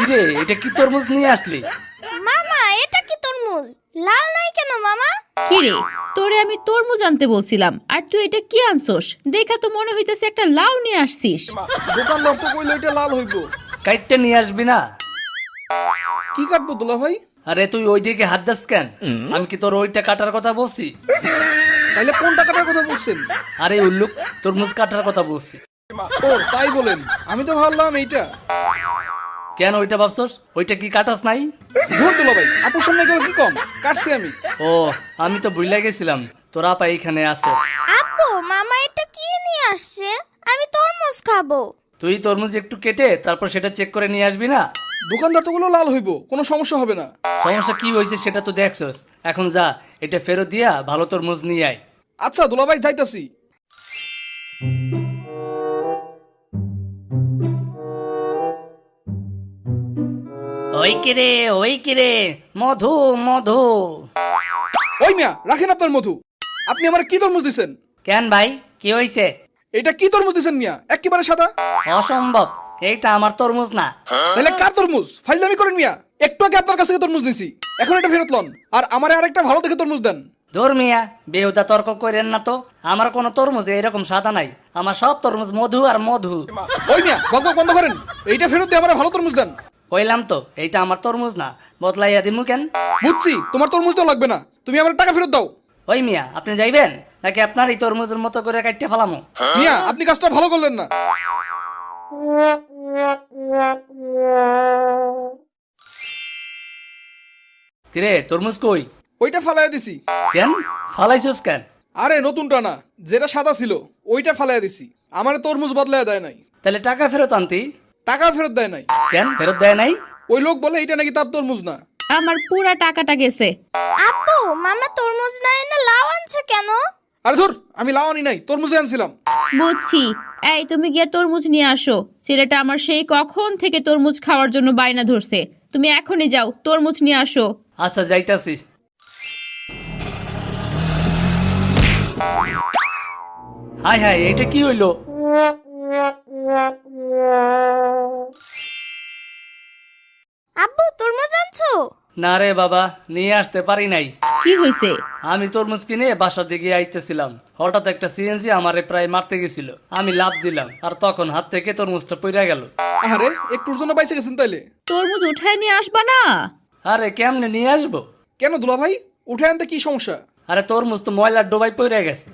কিরে এটা কি তরমুজ নিয়ে আসলি? মামা এটা কি তরমুজ? লাল নাই কেন মামা? কিরে, তোরে আমি তরমুজ আনতে বলছিলাম আর তুই এটা কি আনছস? দেখা তো মনে হইতেছে একটা লাউ নিয়ে আসছিস। দোকানদার তো কইলো এটা লাল হইব। কাইটটা নিয়ে আসবি না? কি কাটবো দুলা ভাই? আরে তুই ওই দিকে হাত দাস কেন? আমি কি তোর ওইটা কাটার কথা বলছি? তাইলে কোনটা কাটার কথা বলছেন? আরে উল্লুক, তরমুজ কাটার কথা বলছি। ও তাই বলেন, আমি তো ভাবলাম এইটা। কেন ওইটা ভাবছস? ওইটা কি কাটাস নাই? ধুর দুলা ভাই, আপুর সামনে গেল কি কম, কাটছি আমি। ও আমি তো ভুলে গেছিলাম তোর আপা এইখানে আছে। আপু মামা এটা কি নিয়ে আসছে? আমি তরমুজ খাবো। তুই তরমুজ একটু কেটে তারপর সেটা চেক করে নিয়ে আসবি না? দোকানদার তো গুলো লাল হইব, কোনো সমস্যা হবে না। সমস্যা কি হয়েছে সেটা তো দেখছস। এখন যা, এটা ফেরত দিয়া ভালো তরমুজ নিয়ে আয়। আচ্ছা দুলা ভাই, যাইতাছি। ওই কিরে মধু মধু। ওই মিয়া, রাখেন আপনার মধু। আপনি আমার কি তরমুজ দিছেন? কেন ভাই, কি হয়েছে? এটা কি তরমুজ দিছেন মিয়া, একেবারে সাদা। অসম্ভব, এইটা আমার তরমুজ না। তাহলে কার তরমুজ? ফাইজলামি করেন মিয়া। একটু আগে আপনার কাছ থেকে তরমুজ নিছি, এখন এটা ফেরত লন আর আমারে আরেকটা ভালো দেখে তরমুজ দেন। ধর মিয়া, বেহুদা তর্ক করেন না তো। আমার কোনো তরমুজ এরকম সাদা নাই, আমার সব তরমুজ মধু আর মধু। ওই মিয়া, বকবক বন্ধ করেন। এইটা ফেরত দিয়ে আমার ভালো তরমুজ দেন। কইলাম তো এইটা আমার তরমুজ না, বদলাইয়া দিমু কেন? বুঝছি, তোমার তরমুজ তো লাগবে না, তুমি আমার টাকা ফেরত দাও। ওই মিয়া, আপনি যাইবেন নাকি আপনার এই তরমুজের মতো করে কাটতে ফেলামো? মিয়া, আপনি কাজটা ভালো করলেন না। কিরে তরমুজ কই? ওইটা ফালাইয়া দিছি। কেন ফালাইছস কেন? আরে নতুনটা না, যেটা সাদা ছিল ওইটা ফালাইয়া দিছি। আমার তরমুজ বদলাইয়া দেয় নাই। তাহলে টাকা ফেরত আনতি। টাকা ফেরত দেয় নাই। কেন ফেরত দেয় নাই? ওই লোক বলে এটা নাকি তার তরমুজ না। আমার পুরা টাকাটা গেছে। আপু মামা তরমুজ না এনে লাউ আনছে কেন? আরে ধর, আমি লাও আনি নাই, তরমুজে আনছিলাম। বুঝছি। এই তুমি গিয়ে তরমুজ নিয়ে আসো। ছেলেটা আমার সেই কখন থেকে তরমুজ খাওয়ার জন্য বায়না ধরছে। তুমি এখনই যাও, তরমুজ নিয়ে আসো। আচ্ছা যাইতাছি। হাই হাই, এটা কি হইলো? আব্বু তরমুজ আনছো? না রে বাবা, নিয়ে আসতে পারি নাই। কি হয়েছে? আমি তরমুজ কিনে বাসা দিকে আইতেছিলাম, হঠাৎ একটা সিএনজি আমারে প্রায় মারতে গেছিল। আমি লাফ দিলাম আর তখন হাত থেকে তরমুজটা পড়ে গেল। আরে একটুর জন্য বাইসে গেছেন তাইলে? তরমুজ উঠায় নিয়ে আসবা না? আরে কেমনে নিয়ে আসবো? কেন দুলা ভাই, উঠে আনতে কি সমস্যা? আরে তরমুজ তো ময়লার ডোবায় পড়ে গেছে।